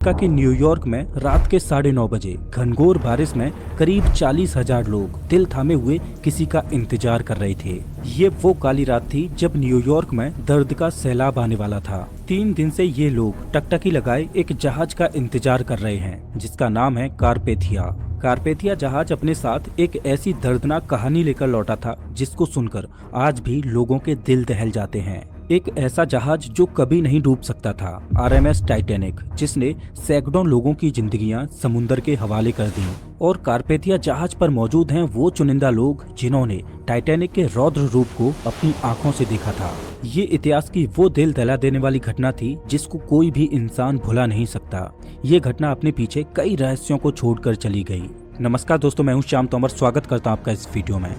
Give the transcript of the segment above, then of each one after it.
कि न्यूयॉर्क में रात के 9:30 बजे घनघोर बारिश में करीब 40,000 लोग दिल थामे हुए किसी का इंतजार कर रहे थे। ये वो काली रात थी जब न्यूयॉर्क में दर्द का सैलाब आने वाला था। 3 दिन से ये लोग टकटकी लगाए एक जहाज का इंतजार कर रहे हैं जिसका नाम है कारपेथिया। कारपेथिया जहाज अपने साथ एक ऐसी दर्दनाक कहानी लेकर लौटा था जिसको सुनकर आज भी लोगों के दिल दहल जाते हैं। एक ऐसा जहाज जो कभी नहीं डूब सकता था, RMS टाइटैनिक, जिसने सैकड़ों लोगों की जिंदगियां समुंदर के हवाले कर दी। और कारपेथिया जहाज पर मौजूद हैं वो चुनिंदा लोग जिन्होंने टाइटैनिक के रौद्र रूप को अपनी आंखों से देखा था। ये इतिहास की वो दिल दहला देने वाली घटना थी जिसको कोई भी इंसान भुला नहीं सकता। ये घटना अपने पीछे कई रहस्यों को छोड़कर चली गई। नमस्कार दोस्तों, मैं हूं श्याम तोमर, स्वागत करता हूं आपका इस वीडियो में।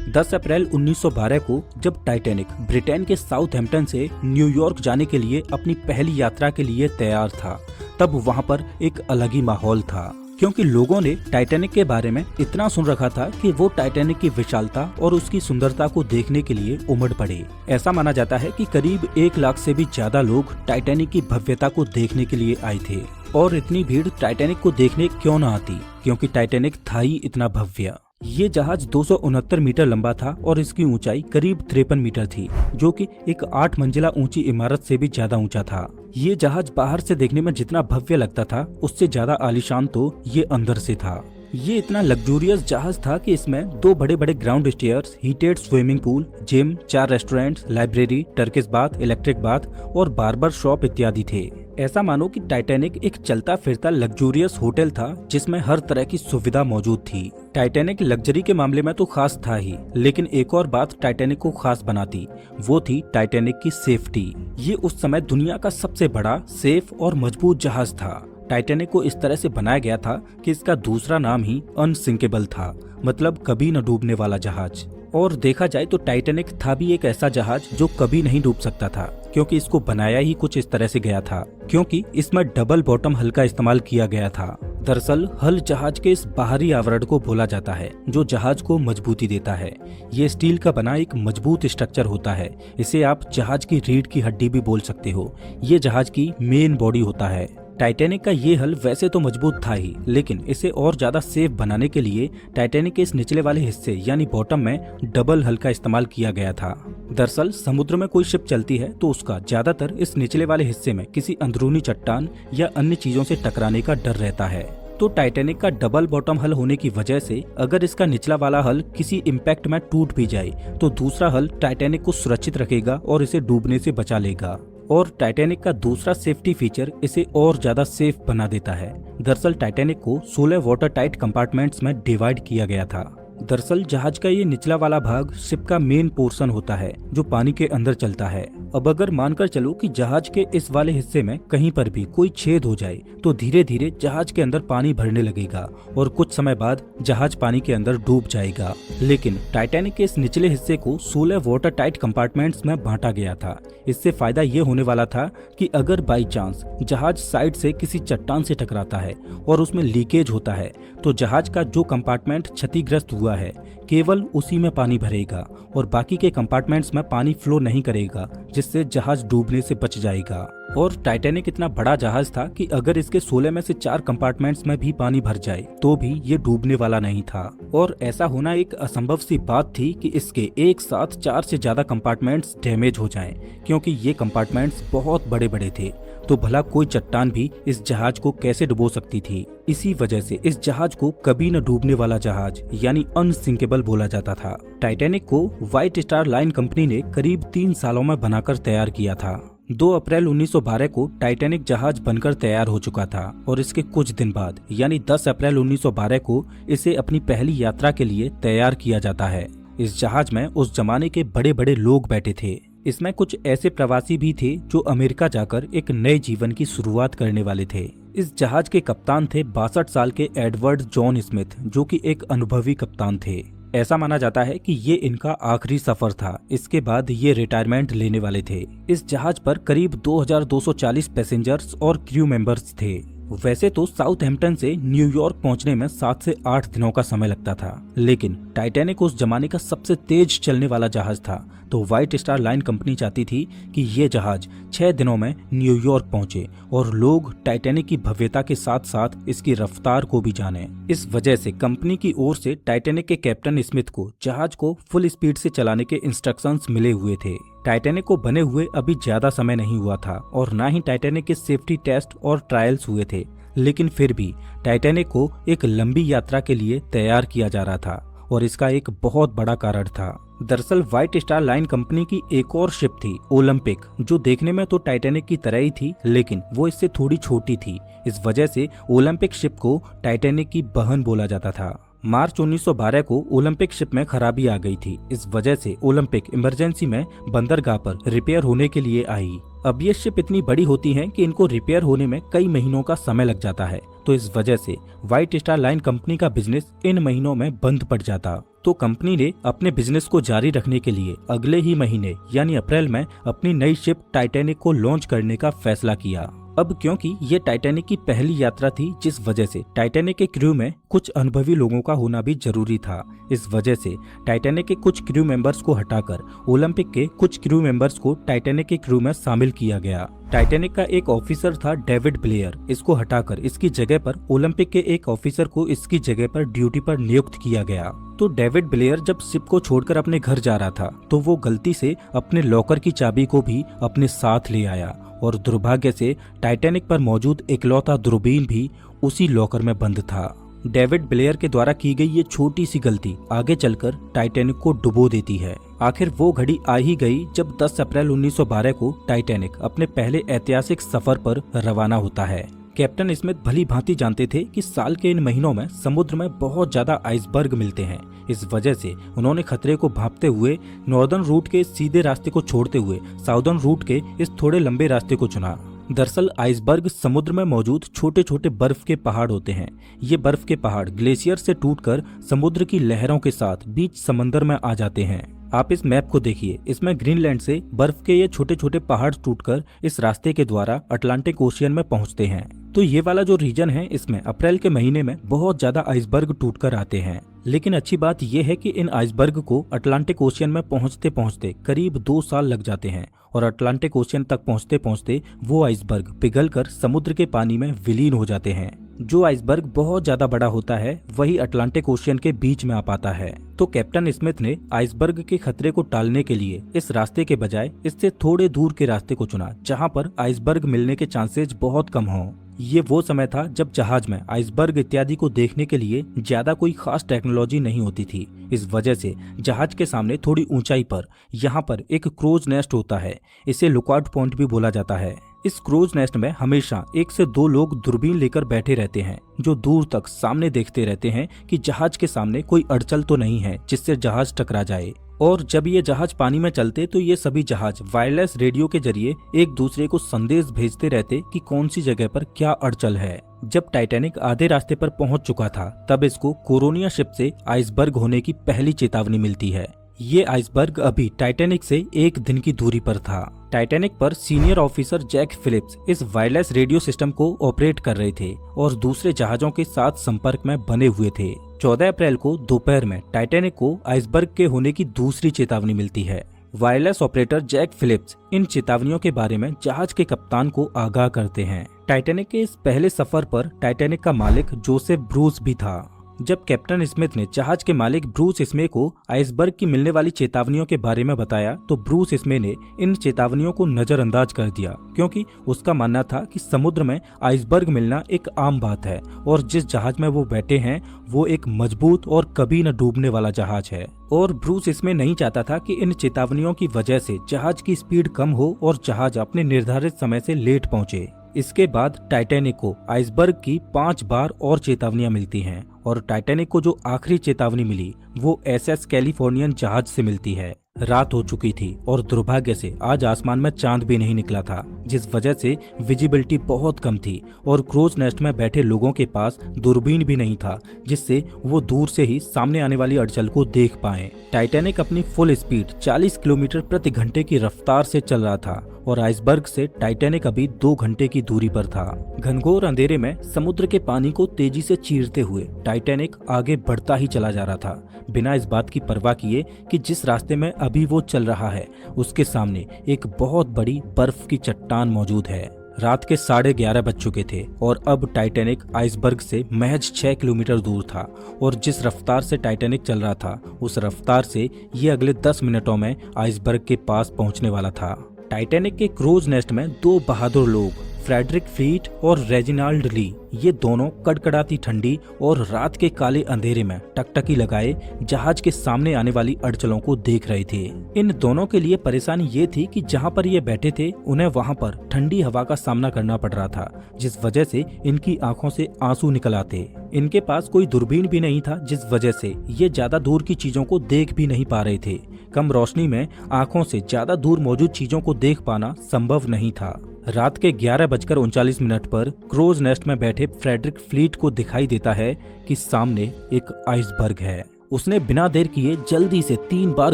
10 अप्रैल 1912 को जब टाइटैनिक ब्रिटेन के साउथहैम्पटन से न्यूयॉर्क जाने के लिए अपनी पहली यात्रा के लिए तैयार था, तब वहां पर एक अलग ही माहौल था, क्योंकि लोगों ने टाइटैनिक के बारे में इतना सुन रखा था कि वो टाइटैनिक की विशालता और उसकी सुंदरता को देखने के लिए उमड़ पड़े। ऐसा माना जाता है कि करीब 1 लाख से भी ज्यादा लोग टाइटैनिक की भव्यता को देखने के लिए आए थे। और इतनी भीड़ टाइटैनिक को देखने क्यों न आती, क्योंकि टाइटैनिक था ही इतना भव्य। ये जहाज 269 मीटर लंबा था और इसकी ऊंचाई करीब 53 मीटर थी, जो कि एक 8 मंजिला ऊंची इमारत से भी ज्यादा ऊंचा था। ये जहाज बाहर से देखने में जितना भव्य लगता था, उससे ज्यादा आलीशान तो ये अंदर से था। ये इतना लग्जूरियस जहाज था कि इसमें 2 बड़े बड़े ground stairs, heated swimming pool, gym, 4 restaurants, library, Turkish bath, electric bath और बार्बर शॉप इत्यादि थे। ऐसा मानो कि टाइटैनिक एक चलता फिरता लग्जूरियस होटल था जिसमें हर तरह की सुविधा मौजूद थी। टाइटैनिक लग्जरी के मामले में तो खास था ही, लेकिन एक और बात टाइटैनिक को खास बनाती, वो थी टाइटैनिक की सेफ्टी। ये उस समय दुनिया का सबसे बड़ा, सेफ और मजबूत जहाज था। टाइटैनिक को इस तरह से बनाया गया था कि इसका दूसरा नाम ही अनसिंकेबल था, मतलब कभी न डूबने वाला जहाज। और देखा जाए तो टाइटैनिक था भी एक ऐसा जहाज जो कभी नहीं डूब सकता था, क्योंकि इसको बनाया ही कुछ इस तरह से गया था, क्योंकि इसमें डबल बॉटम हल का इस्तेमाल किया गया था। दरअसल हल जहाज के इस बाहरी आवरण को बोला जाता है जो जहाज को मजबूती देता है। ये स्टील का बना एक मजबूत स्ट्रक्चर होता है। इसे आप जहाज की रीढ़ की हड्डी भी बोल सकते हो। ये जहाज की मेन बॉडी होता है। टाइटैनिक का ये हल वैसे तो मजबूत था ही, लेकिन इसे और ज्यादा सेफ बनाने के लिए टाइटैनिक के इस निचले वाले हिस्से यानी बॉटम में डबल हल का इस्तेमाल किया गया था। दरअसल समुद्र में कोई शिप चलती है तो उसका ज्यादातर इस निचले वाले हिस्से में किसी अंदरूनी चट्टान या अन्य चीजों से टकराने का डर रहता है। तो टाइटैनिक का डबल बॉटम हल होने की वजह से अगर इसका निचला वाला हल किसी इम्पैक्ट में टूट भी जाए तो दूसरा हल टाइटैनिक को सुरक्षित रखेगा और इसे डूबने से बचा लेगा। और टाइटैनिक का दूसरा सेफ्टी फीचर इसे और ज्यादा सेफ बना देता है। दरअसल टाइटैनिक को 16 वाटर टाइट कंपार्टमेंट्स में डिवाइड किया गया था। दरअसल जहाज का ये निचला वाला भाग शिप का मेन पोर्शन होता है जो पानी के अंदर चलता है। अब अगर मानकर चलो कि जहाज के इस वाले हिस्से में कहीं पर भी कोई छेद हो जाए तो धीरे धीरे जहाज के अंदर पानी भरने लगेगा और कुछ समय बाद जहाज पानी के अंदर डूब जाएगा। लेकिन टाइटैनिक के इस निचले हिस्से को 16 वाटर टाइट कंपार्टमेंट्स में बांटा गया था। इससे फायदा ये होने वाला था कि अगर बाई चांस जहाज साइड से किसी चट्टान से टकराता है और उसमें लीकेज होता है तो जहाज का जो कंपार्टमेंट क्षतिग्रस्त हुआ है केवल उसी में पानी भरेगा और बाकी के कंपार्टमेंट्स में पानी फ्लो नहीं करेगा, जिससे जहाज डूबने से बच जाएगा। और टाइटैनिक इतना बड़ा जहाज था कि अगर इसके 16 में से 4 कंपार्टमेंट्स में भी पानी भर जाए तो भी ये डूबने वाला नहीं था। और ऐसा होना एक असंभव सी बात थी कि इसके एक साथ 4 से ज्यादा कंपार्टमेंट्स डैमेज हो जाएं, क्योंकि ये कंपार्टमेंट्स बहुत बड़े बड़े थे। तो भला कोई चट्टान भी इस जहाज को कैसे डुबो सकती थी। इसी वजह से इस जहाज को कभी न डूबने वाला जहाज यानी अनसिंकेबल बोला जाता था। टाइटैनिक को व्हाइट स्टार लाइन कंपनी ने करीब 3 सालों में बनाकर तैयार किया था। 2 अप्रैल 1912 को टाइटैनिक जहाज बनकर तैयार हो चुका था और इसके कुछ दिन बाद यानी 10 अप्रैल 1912 को इसे अपनी पहली यात्रा के लिए तैयार किया जाता है। इस जहाज में उस जमाने के बड़े बड़े लोग बैठे थे। इसमें कुछ ऐसे प्रवासी भी थे जो अमेरिका जाकर एक नए जीवन की शुरुआत करने वाले थे। इस जहाज के कप्तान थे 62 साल के एडवर्ड जॉन स्मिथ, जो कि एक अनुभवी कप्तान थे। ऐसा माना जाता है कि ये इनका आखिरी सफर था। इसके बाद ये रिटायरमेंट लेने वाले थे। इस जहाज पर करीब 2240 पैसेंजर्स और क्रू मेंबर्स थे वैसे तो साउथहैम्पटन से न्यूयॉर्क पहुंचने में 7 से 8 दिनों का समय लगता था, लेकिन टाइटैनिक उस जमाने का सबसे तेज चलने वाला जहाज था, तो व्हाइट स्टार लाइन कंपनी चाहती थी कि ये जहाज 6 दिनों में न्यूयॉर्क पहुंचे और लोग टाइटैनिक की भव्यता के साथ साथ इसकी रफ्तार को भी जाने। इस वजह से कंपनी की ओर से टाइटैनिक के कैप्टन स्मिथ को जहाज को फुल स्पीड से चलाने के इंस्ट्रक्शंस मिले हुए थे। टाइटैनिक को बने हुए अभी ज्यादा समय नहीं हुआ था और ना ही टाइटैनिक के सेफ्टी टेस्ट और ट्रायल्स हुए थे, लेकिन फिर भी टाइटैनिक को एक लंबी यात्रा के लिए तैयार किया जा रहा था और इसका एक बहुत बड़ा कारण था। दरअसल व्हाइट स्टार लाइन कंपनी की एक और शिप थी ओलंपिक, जो देखने में तो टाइटैनिक की तरह ही थी, लेकिन वो इससे थोड़ी छोटी थी। इस वजह से ओलंपिक शिप को टाइटैनिक की बहन बोला जाता था। मार्च 1912 को ओलंपिक शिप में खराबी आ गई थी। इस वजह से ओलंपिक इमरजेंसी में बंदरगाह पर रिपेयर होने के लिए आई। अब ये शिप इतनी बड़ी होती हैं कि इनको रिपेयर होने में कई महीनों का समय लग जाता है, तो इस वजह से व्हाइट स्टार लाइन कंपनी का बिजनेस इन महीनों में बंद पड़ जाता। तो कंपनी ने अपने बिजनेस को जारी रखने के लिए अगले ही महीने यानी अप्रैल में अपनी नई शिप टाइटैनिक को लॉन्च करने का फैसला किया। अब क्योंकि ये टाइटैनिक की पहली यात्रा थी, जिस वजह से टाइटैनिक के क्रू में कुछ अनुभवी लोगों का होना भी जरूरी था। इस वजह से टाइटैनिक के कुछ क्रू मेंबर्स को हटाकर ओलंपिक के कुछ क्रू मेंबर्स को टाइटैनिक के क्रू में शामिल किया गया। टाइटैनिक का एक ऑफिसर था डेविड ब्लेयर, इसको हटाकर इसकी जगह पर ओलंपिक के एक ऑफिसर को इसकी जगह पर ड्यूटी पर नियुक्त किया गया। तो डेविड ब्लेयर जब शिप को छोड़कर अपने घर जा रहा था, तो वो गलती से अपने लॉकर की चाबी को भी अपने साथ ले आया और दुर्भाग्य से टाइटैनिक पर मौजूद इकलौता दूरबीन भी उसी लॉकर में बंद था। डेविड ब्लेयर के द्वारा की गई ये छोटी सी गलती आगे चलकर टाइटैनिक को डुबो देती है। आखिर वो घड़ी आ ही गई जब 10 अप्रैल 1912 को टाइटैनिक अपने पहले ऐतिहासिक सफर पर रवाना होता है। कैप्टन स्मिथ भली भांति जानते थे कि साल के इन महीनों में समुद्र में बहुत ज्यादा आइसबर्ग मिलते हैं। इस वजह से उन्होंने खतरे को भांपते हुए नॉर्दर्न रूट के सीधे रास्ते को छोड़ते हुए साउदर्न रूट के इस थोड़े लंबे रास्ते को चुना। दरअसल आइसबर्ग समुद्र में मौजूद छोटे छोटे बर्फ के पहाड़ होते हैं। ये बर्फ के पहाड़ ग्लेशियर से टूटकर समुद्र की लहरों के साथ बीच समंदर में आ जाते हैं। आप इस मैप को देखिए, इसमें ग्रीनलैंड से बर्फ के ये छोटे छोटे पहाड़ टूटकर इस रास्ते के द्वारा अटलांटिक ओशियन में पहुंचते हैं। तो ये वाला जो रीजन है, इसमें अप्रैल के महीने में बहुत ज्यादा आइसबर्ग टूटकर आते हैं। लेकिन अच्छी बात यह है कि इन आइसबर्ग को अटलांटिक ओशियन में पहुंचते पहुंचते करीब 2 साल लग जाते हैं और अटलांटिक ओशियन तक पहुंचते पहुंचते वो आइसबर्ग पिघलकर समुद्र के पानी में विलीन हो जाते हैं। जो आइसबर्ग बहुत ज्यादा बड़ा होता है वही अटलांटिक ओशियन के बीच में आ पाता है। तो कैप्टन स्मिथ ने आइसबर्ग के खतरे को टालने के लिए इस रास्ते के बजाय इससे थोड़े दूर के रास्ते को चुना, जहां पर आइसबर्ग मिलने के चांसेस बहुत कम हों। ये वो समय था जब जहाज में आइसबर्ग इत्यादि को देखने के लिए ज्यादा कोई खास टेक्नोलॉजी नहीं होती थी। इस वजह से जहाज के सामने थोड़ी ऊंचाई पर यहाँ पर एक क्रोज नेस्ट होता है। इसे लुकआउट पॉइंट भी बोला जाता है। इस क्रोज नेस्ट में हमेशा 1 से 2 लोग दूरबीन लेकर बैठे रहते हैं, जो दूर तक सामने देखते रहते हैं कि जहाज के सामने कोई अड़चन तो नहीं है जिससे जहाज टकरा जाए। और जब ये जहाज पानी में चलते तो ये सभी जहाज वायरलेस रेडियो के जरिए एक दूसरे को संदेश भेजते रहते कि कौन सी जगह पर क्या अड़चन है। जब टाइटैनिक आधे रास्ते पर पहुंच चुका था, तब इसको कोरोनिया शिप से आइसबर्ग होने की पहली चेतावनी मिलती है। ये आइसबर्ग अभी टाइटैनिक से 1 दिन की दूरी पर था। टाइटैनिक पर सीनियर ऑफिसर जैक फिलिप्स इस वायरलेस रेडियो सिस्टम को ऑपरेट कर रहे थे और दूसरे जहाजों के साथ संपर्क में बने हुए थे। 14 अप्रैल को दोपहर में टाइटैनिक को आइसबर्ग के होने की दूसरी चेतावनी मिलती है। वायरलेस ऑपरेटर जैक फिलिप्स इन चेतावनियों के बारे में जहाज के कप्तान को आगाह करते हैं। टाइटैनिक के इस पहले सफर पर टाइटैनिक का मालिक जोसेफ ब्रूस भी था। जब कैप्टन स्मिथ ने जहाज के मालिक ब्रूस स्मे को आइसबर्ग की मिलने वाली चेतावनियों के बारे में बताया, तो ब्रूस स्मे ने इन चेतावनियों को नजरअंदाज कर दिया, क्योंकि उसका मानना था कि समुद्र में आइसबर्ग मिलना एक आम बात है और जिस जहाज में वो बैठे हैं वो एक मजबूत और कभी न डूबने वाला जहाज है। और ब्रूस इसमें नहीं चाहता था कि इन चेतावनियों की वजह से जहाज की स्पीड कम हो और जहाज अपने निर्धारित समय से लेट पहुंचे। इसके बाद टाइटैनिक को आइसबर्ग की 5 बार और चेतावनियां मिलती हैं और टाइटैनिक को जो आखिरी चेतावनी मिली वो एसएस कैलिफोर्नियन जहाज से मिलती है। रात हो चुकी थी और दुर्भाग्य से आज आसमान में चांद भी नहीं निकला था, जिस वजह से विजिबिलिटी बहुत कम थी और क्रोज नेस्ट में बैठे लोगों के पास दूरबीन भी नहीं था जिससे वो दूर से ही सामने आने वाली अड़चन को देख पाएं। टाइटैनिक अपनी फुल स्पीड 40 किलोमीटर प्रति घंटे की रफ्तार से चल रहा था और आइसबर्ग से टाइटैनिक अभी 2 घंटे की दूरी पर था। घनघोर अंधेरे में समुद्र के पानी को तेजी से चीरते हुए टाइटैनिक आगे बढ़ता ही चला जा रहा था, बिना इस बात की परवाह किए कि जिस रास्ते में अभी वो चल रहा है उसके सामने एक बहुत बड़ी बर्फ की चट्टान मौजूद है। रात के 11:30 बज चुके थे और अब टाइटैनिक आइसबर्ग से महज 6 किलोमीटर दूर था और जिस रफ्तार से टाइटैनिक चल रहा था उस रफ्तार से ये अगले 10 मिनटों में आइसबर्ग के पास पहुंचने वाला था। टाइटैनिक के क्रूज नेस्ट में 2 बहादुर लोग फ्रेडरिक फ्लीट और रेजिनाल्ड ली, ये दोनों कड़कड़ाती ठंडी और रात के काले अंधेरे में टकटकी लगाए जहाज के सामने आने वाली अड़चनों को देख रहे थे। इन दोनों के लिए परेशानी ये थी कि जहां पर ये बैठे थे उन्हें वहां पर ठंडी हवा का सामना करना पड़ रहा था, जिस वजह से इनकी आंखों से आंसू निकल आते। इनके पास कोई दूरबीन भी नहीं था, जिस वजह से ये ज्यादा दूर की चीजों को देख भी नहीं पा रहे थे। कम रोशनी में आंखों से ज्यादा दूर मौजूद चीजों को देख पाना संभव नहीं था। रात के 11:39 पर क्रोज नेस्ट में बैठे फ्रेडरिक फ्लीट को दिखाई देता है कि सामने एक आइसबर्ग है। उसने बिना देर किए जल्दी से 3 बार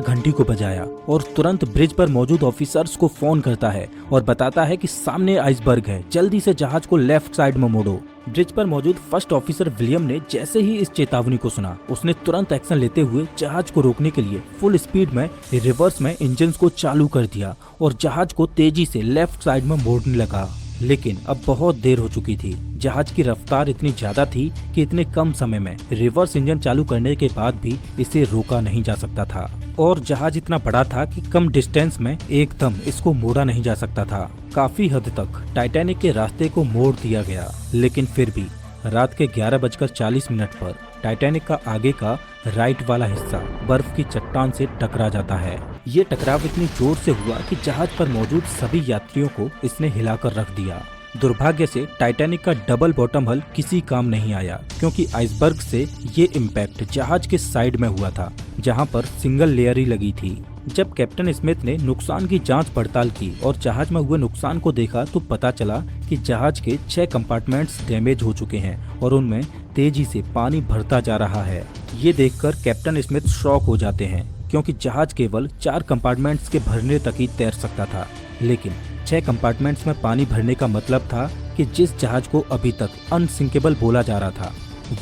घंटी को बजाया और तुरंत ब्रिज पर मौजूद ऑफिसर्स को फोन करता है और बताता है कि सामने आइसबर्ग है, जल्दी से जहाज को लेफ्ट साइड में मोड़ो। ब्रिज पर मौजूद फर्स्ट ऑफिसर विलियम ने जैसे ही इस चेतावनी को सुना, उसने तुरंत एक्शन लेते हुए जहाज को रोकने के लिए फुल स्पीड में रिवर्स में इंजन को चालू कर दिया और जहाज को तेजी से लेफ्ट साइड में मोड़ने लगा। लेकिन अब बहुत देर हो चुकी थी। जहाज की रफ्तार इतनी ज्यादा थी कि इतने कम समय में रिवर्स इंजन चालू करने के बाद भी इसे रोका नहीं जा सकता था और जहाज इतना बड़ा था कि कम डिस्टेंस में एकदम इसको मोड़ा नहीं जा सकता था। काफी हद तक टाइटैनिक के रास्ते को मोड़ दिया गया, लेकिन फिर भी रात के 11:40 पर टाइटैनिक का आगे का राइट वाला हिस्सा बर्फ की चट्टान से टकरा जाता है। ये टकराव इतनी जोर से हुआ कि जहाज पर मौजूद सभी यात्रियों को इसने हिलाकर रख दिया। दुर्भाग्य से टाइटैनिक का डबल बॉटम हल किसी काम नहीं आया, क्योंकि आइसबर्ग से ये इम्पैक्ट जहाज के साइड में हुआ था जहां पर सिंगल लेयर ही लगी थी। जब कैप्टन स्मिथ ने नुकसान की जांच पड़ताल की और जहाज में हुए नुकसान को देखा तो पता चला कि जहाज के 6 कंपार्टमेंट्स डैमेज हो चुके हैं और उनमें तेजी से पानी भरता जा रहा है। ये देखकर कैप्टन स्मिथ शॉक हो जाते हैं, क्योंकि जहाज केवल 4 कंपार्टमेंट्स के भरने तक ही तैर सकता था, लेकिन 6 कंपार्टमेंट्स में पानी भरने का मतलब था कि जिस जहाज को अभी तक अनसिंकेबल बोला जा रहा था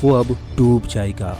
वो अब डूब जाएगा।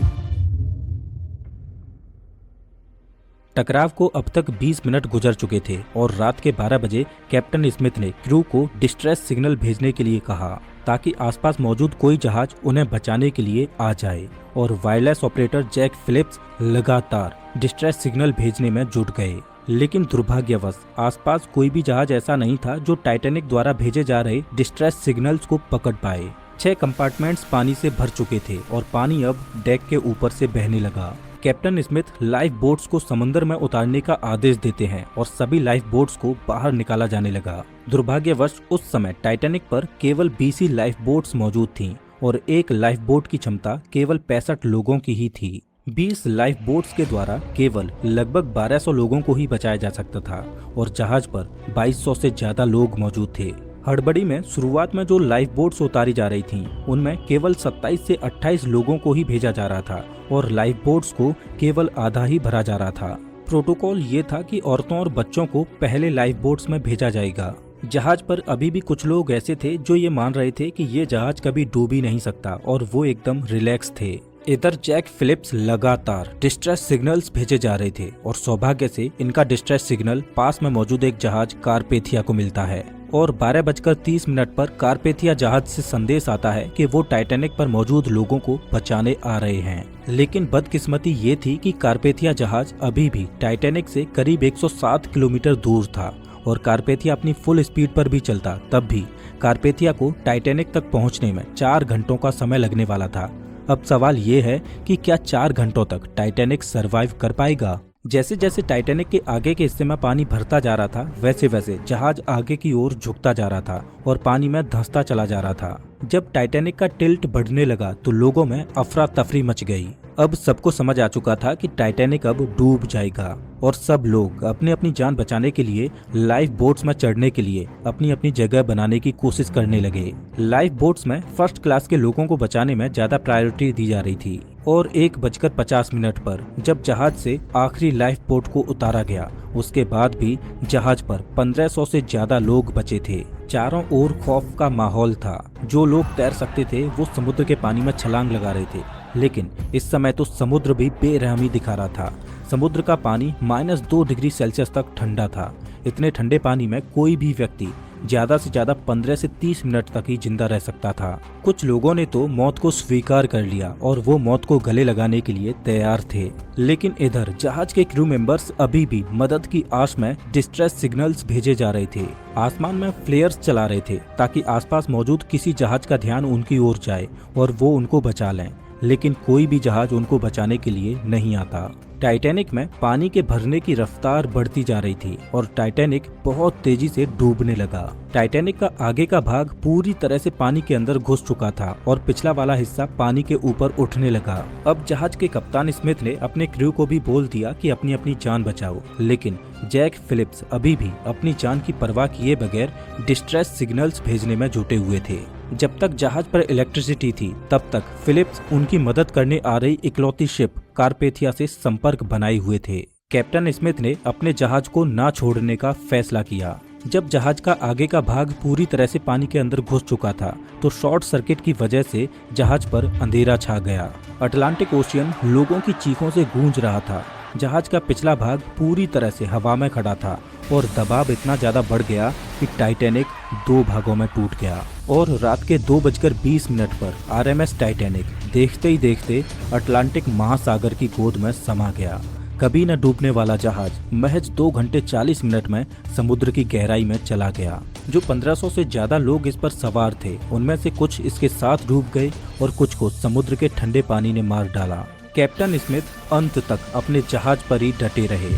टकराव को अब तक 20 मिनट गुजर चुके थे और रात के 12 बजे कैप्टन स्मिथ ने क्रू को डिस्ट्रेस सिग्नल भेजने के लिए कहा ताकि आसपास मौजूद कोई जहाज उन्हें बचाने के लिए आ जाए, और वायरलेस ऑपरेटर जैक फिलिप्स लगातार डिस्ट्रेस सिग्नल भेजने में जुट गए। लेकिन दुर्भाग्यवश आसपास कोई भी जहाज ऐसा नहीं था जो टाइटैनिक द्वारा भेजे जा रहे डिस्ट्रेस सिग्नल्स को पकड़ पाए। 6 कंपार्टमेंट्स पानी से भर चुके थे और पानी अब डेक के ऊपर से बहने लगा। कैप्टन स्मिथ लाइफ बोट्स को समंदर में उतारने का आदेश देते हैं और सभी लाइफ बोट्स को बाहर निकाला जाने लगा। दुर्भाग्यवश उस समय टाइटैनिक पर केवल 20 ही लाइफ बोट्स मौजूद थीं और एक लाइफ बोट की क्षमता केवल 65 लोगों की ही थी। 20 लाइफ बोट्स के द्वारा केवल लगभग 1200 लोगों को ही बचाया जा सकता था और जहाज पर 2200 से ज्यादा लोग मौजूद थे। हड़बड़ी में शुरुआत में जो लाइफ बोट्स उतारी जा रही थीं, उनमें केवल 27 से 28 लोगों को ही भेजा जा रहा था और लाइफ बोट्स को केवल आधा ही भरा जा रहा था। प्रोटोकॉल ये था कि औरतों और बच्चों को पहले लाइफ बोट्स में भेजा जाएगा। जहाज पर अभी भी कुछ लोग ऐसे थे जो ये मान रहे थे कि ये जहाज कभी डूब ही नहीं सकता और वो एकदम रिलैक्स थे। इधर जैक फिलिप्स लगातार डिस्ट्रेस सिग्नल्स भेजे जा रहे थे और सौभाग्य से इनका डिस्ट्रेस सिग्नल पास में मौजूद एक जहाज कारपेथिया को मिलता है और 12:30 पर कारपेथिया जहाज से संदेश आता है कि वो टाइटैनिक पर मौजूद लोगों को बचाने आ रहे हैं। लेकिन बदकिस्मती ये थी कि कारपेथिया जहाज अभी भी टाइटैनिक से करीब 107 किलोमीटर दूर था और कारपेथिया अपनी फुल स्पीड पर भी चलता, तब भी कारपेथिया को टाइटैनिक तक पहुंचने में 4 घंटों का समय लगने वाला था। अब सवाल ये है कि क्या 4 घंटों तक टाइटैनिक सरवाइव कर पाएगा? जैसे जैसे टाइटैनिक के आगे के हिस्से में पानी भरता जा रहा था, वैसे वैसे जहाज आगे की ओर झुकता जा रहा था और पानी में धंसता चला जा रहा था। जब टाइटैनिक का टिल्ट बढ़ने लगा तो लोगों में अफरा तफरी मच गई। अब सबको समझ आ चुका था कि टाइटैनिक अब डूब जाएगा और सब लोग अपनी अपनी जान बचाने के लिए लाइफ बोट्स में चढ़ने के लिए अपनी अपनी जगह बनाने की कोशिश करने लगे। लाइफ बोट्स में फर्स्ट क्लास के लोगों को बचाने में ज्यादा प्रायोरिटी दी जा रही थी और 1:50 पर जब जहाज से आखिरी लाइफ बोट को उतारा गया उसके बाद भी जहाज पर 1500 से ज्यादा लोग बचे थे। चारों ओर खौफ का माहौल था। जो लोग तैर सकते थे वो समुद्र के पानी में छलांग लगा रहे थे, लेकिन इस समय तो समुद्र भी बेरहमी दिखा रहा था। समुद्र का पानी -2 डिग्री सेल्सियस तक ठंडा था। इतने ठंडे पानी में कोई भी व्यक्ति ज्यादा से ज्यादा 15 से 30 मिनट तक ही जिंदा रह सकता था। कुछ लोगों ने तो मौत को स्वीकार कर लिया और वो मौत को गले लगाने के लिए तैयार थे, लेकिन इधर जहाज के क्रू मेंबर्स अभी भी मदद की आश में डिस्ट्रेस सिग्नल्स भेजे जा रहे थे। आसमान में फ्लेयर्स चला रहे थे ताकि आसपास मौजूद किसी जहाज का ध्यान उनकी ओर जाए और वो उनको बचा लें, लेकिन कोई भी जहाज उनको बचाने के लिए नहीं आता। टाइटैनिक में पानी के भरने की रफ्तार बढ़ती जा रही थी और टाइटैनिक बहुत तेजी से डूबने लगा। टाइटैनिक का आगे का भाग पूरी तरह से पानी के अंदर घुस चुका था और पिछला वाला हिस्सा पानी के ऊपर उठने लगा। अब जहाज के कप्तान स्मिथ ने अपने क्रू को भी बोल दिया कि अपनी अपनी जान बचाओ, लेकिन जैक फिलिप्स अभी भी अपनी जान की परवाह किए बगैर डिस्ट्रेस सिग्नल्स भेजने में जुटे हुए थे। जब तक जहाज पर इलेक्ट्रिसिटी थी तब तक फिलिप्स उनकी मदद करने आ रही इकलौती शिप कारपेथिया से संपर्क बनाए हुए थे। कैप्टन स्मिथ ने अपने जहाज को ना छोड़ने का फैसला किया। जब जहाज का आगे का भाग पूरी तरह से पानी के अंदर घुस चुका था तो शॉर्ट सर्किट की वजह से जहाज पर अंधेरा छा गया। अटलांटिक ओशियन लोगों की चीखों से गूंज रहा था। जहाज का पिछला भाग पूरी तरह से हवा में खड़ा था और दबाव इतना ज्यादा बढ़ गया कि टाइटैनिक 2 भागों में टूट गया और रात के 2:20 पर आरएमएस टाइटैनिक देखते ही देखते अटलांटिक महासागर की गोद में समा गया। कभी न डूबने वाला जहाज महज 2 घंटे 40 मिनट में समुद्र की गहराई में चला गया। जो 1500 से ज्यादा लोग इस पर सवार थे उनमें से कुछ इसके साथ डूब गए और कुछ को समुद्र के ठंडे पानी ने मार डाला। कैप्टन स्मिथ अंत तक अपने जहाज पर ही डटे रहे।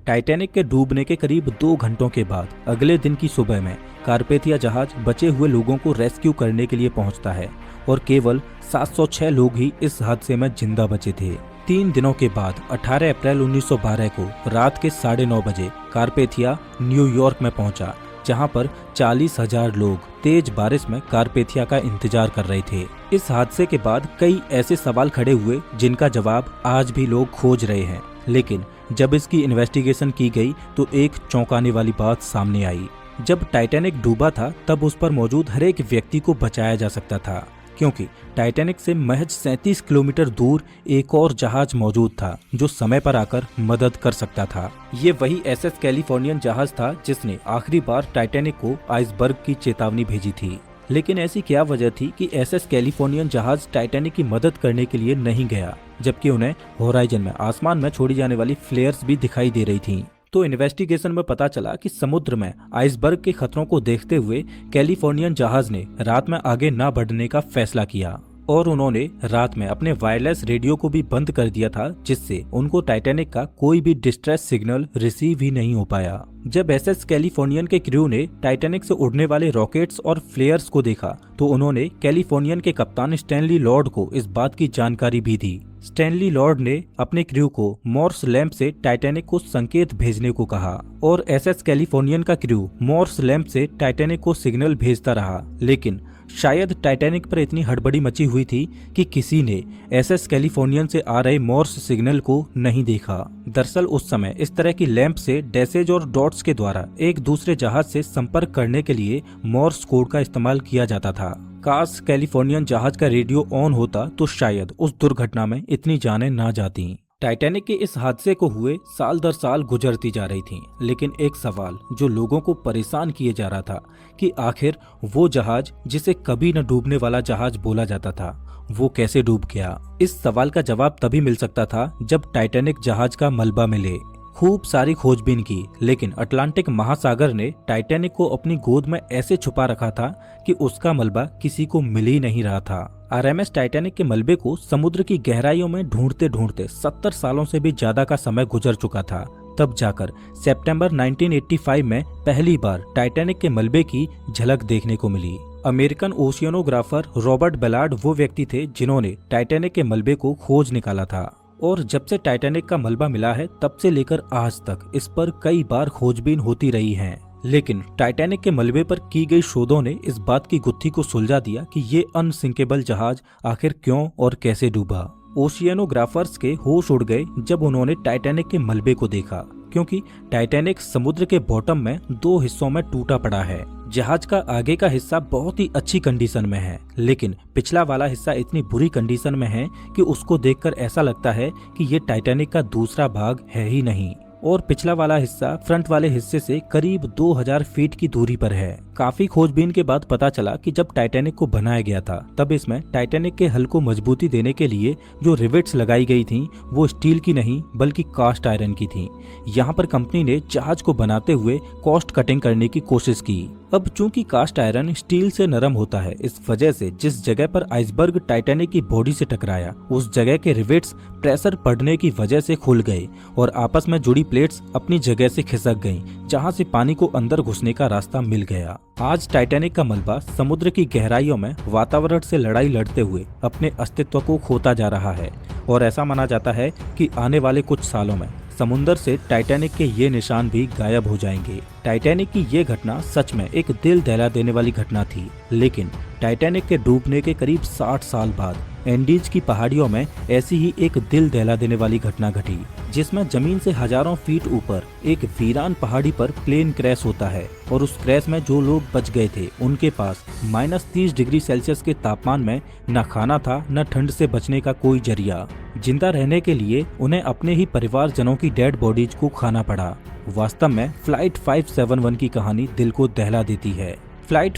टाइटैनिक के डूबने के करीब 2 घंटों के बाद अगले दिन की सुबह में कारपेथिया जहाज बचे हुए लोगों को रेस्क्यू करने के लिए पहुंचता है और केवल 706 लोग ही इस हादसे में जिंदा बचे थे। 3 दिनों के बाद 18 अप्रैल 1912 को रात के 9:30 बजे कारपेथिया न्यूयॉर्क में पहुंचा, जहां पर 40,000 लोग तेज बारिश में कारपेथिया का इंतजार कर रहे थे। इस हादसे के बाद कई ऐसे सवाल खड़े हुए जिनका जवाब आज भी लोग खोज रहे हैं, लेकिन जब इसकी इन्वेस्टिगेशन की गई तो एक चौंकाने वाली बात सामने आई। जब टाइटैनिक डूबा था तब उस पर मौजूद हर एक व्यक्ति को बचाया जा सकता था, क्योंकि टाइटैनिक से महज 37 किलोमीटर दूर एक और जहाज मौजूद था जो समय पर आकर मदद कर सकता था। ये वही एसएस कैलिफोर्नियन जहाज था जिसने आखिरी बार टाइटैनिक को आइसबर्ग की चेतावनी भेजी थी। लेकिन ऐसी क्या वजह थी कि एसएस कैलिफोर्नियन जहाज टाइटैनिक की मदद करने के लिए नहीं गया, जबकि उन्हें होराइजन में आसमान में छोड़ी जाने वाली फ्लेयर्स भी दिखाई दे रही थी। तो इन्वेस्टिगेशन में पता चला कि समुद्र में आइसबर्ग के खतरों को देखते हुए कैलिफोर्नियन जहाज ने रात में आगे न बढ़ने का फैसला किया और उन्होंने रात में अपने वायरलेस रेडियो को भी बंद कर दिया था, जिससे उनको टाइटैनिक का कोई भी डिस्ट्रेस सिग्नल रिसीव ही नहीं हो पाया। जब एसएस कैलिफोर्नियन के क्रू ने टाइटैनिक से उड़ने वाले रॉकेट्स और फ्लेयर्स को देखा तो उन्होंने कैलिफोर्नियन के कप्तान स्टैनली लॉर्ड को इस बात की जानकारी भी दी। स्टैनली लॉर्ड ने अपने क्रू को मॉर्स लैंप से टाइटैनिक को संकेत भेजने को कहा और एसएस कैलिफोर्नियन का क्रू मॉर्स लैंप से टाइटैनिक को सिग्नल भेजता रहा, लेकिन शायद टाइटैनिक पर इतनी हड़बड़ी मची हुई थी कि किसी ने एसएस कैलिफोर्नियन से आ रहे मॉर्स सिग्नल को नहीं देखा। दरअसल उस समय इस तरह की लैंप से डैशेज और डॉट्स के द्वारा एक दूसरे जहाज से संपर्क करने के लिए मॉर्स कोड का इस्तेमाल किया जाता था। काश कैलिफोर्नियन जहाज का रेडियो ऑन होता तो शायद उस दुर्घटना में इतनी जानें ना जाती। टाइटैनिक के इस हादसे को हुए साल दर साल गुजरती जा रही थी, लेकिन एक सवाल जो लोगों को परेशान किए जा रहा था कि आखिर वो जहाज जिसे कभी न डूबने वाला जहाज बोला जाता था वो कैसे डूब गया। इस सवाल का जवाब तभी मिल सकता था जब टाइटैनिक जहाज का मलबा मिले। खूब सारी खोजबीन की, लेकिन अटलांटिक महासागर ने टाइटैनिक को अपनी गोद में ऐसे छुपा रखा था कि उसका मलबा किसी को मिल ही नहीं रहा था। आरएमएस टाइटैनिक के मलबे को समुद्र की गहराइयों में ढूंढते ढूंढते 70 सालों से भी ज्यादा का समय गुजर चुका था, तब जाकर सितंबर 1985 में पहली बार टाइटैनिक के मलबे की झलक देखने को मिली। अमेरिकन ओशियनोग्राफर रॉबर्ट बेलार्ड वो व्यक्ति थे जिन्होंने टाइटैनिक के मलबे को खोज निकाला था, और जब से टाइटैनिक का मलबा मिला है तब से लेकर आज तक इस पर कई बार खोजबीन होती रही है। लेकिन टाइटैनिक के मलबे पर की गई शोधों ने इस बात की गुत्थी को सुलझा दिया कि ये अनसिंकेबल जहाज आखिर क्यों और कैसे डूबा। ओशियनोग्राफर्स के होश उड़ गए जब उन्होंने टाइटैनिक के मलबे को देखा, क्योंकि टाइटैनिक समुद्र के बॉटम में 2 हिस्सों में टूटा पड़ा है। जहाज का आगे का हिस्सा बहुत ही अच्छी कंडीशन में है, लेकिन पिछला वाला हिस्सा इतनी बुरी कंडीशन में है कि उसको देखकर ऐसा लगता है कि ये टाइटैनिक का दूसरा भाग है ही नहीं, और पिछला वाला हिस्सा फ्रंट वाले हिस्से से करीब 2000 फीट की दूरी पर है। काफी खोजबीन के बाद पता चला कि जब टाइटैनिक को बनाया गया था तब इसमें टाइटैनिक के हल को मजबूती देने के लिए जो रिवेट्स लगाई गई थी वो स्टील की नहीं बल्कि कास्ट आयरन की थी। यहाँ पर कंपनी ने जहाज को बनाते हुए कॉस्ट कटिंग करने की कोशिश की। अब चूंकि कास्ट आयरन स्टील से नरम होता है, इस वजह से जिस जगह पर आइसबर्ग टाइटैनिक की बॉडी से टकराया उस जगह के रिवेट्स प्रेशर पड़ने की वजह से खुल गए और आपस में जुड़ी प्लेट्स अपनी जगह से खिसक गईं, जहां से पानी को अंदर घुसने का रास्ता मिल गया। आज टाइटैनिक का मलबा समुद्र की गहराइयों में वातावरण से लड़ाई लड़ते हुए अपने अस्तित्व को खोता जा रहा है, और ऐसा माना जाता है कि आने वाले कुछ सालों में समुद्र से टाइटैनिक के ये निशान भी गायब हो जाएंगे। टाइटैनिक की ये घटना सच में एक दिल दहला देने वाली घटना थी, लेकिन टाइटैनिक के डूबने के करीब 60 साल बाद एंडीज की पहाड़ियों में ऐसी ही एक दिल दहला देने वाली घटना घटी, जिसमें जमीन से हजारों फीट ऊपर एक वीरान पहाड़ी पर प्लेन क्रैश होता है, और उस क्रैश में जो लोग बच गए थे उनके पास -30 डिग्री सेल्सियस के तापमान में न खाना था न ठंड से बचने का कोई जरिया। जिंदा रहने के लिए उन्हें अपने ही परिवारजनों की डेड बॉडीज को खाना पड़ा। वास्तव में फ्लाइट 571 की कहानी दिल को दहला देती है। फ्लाइट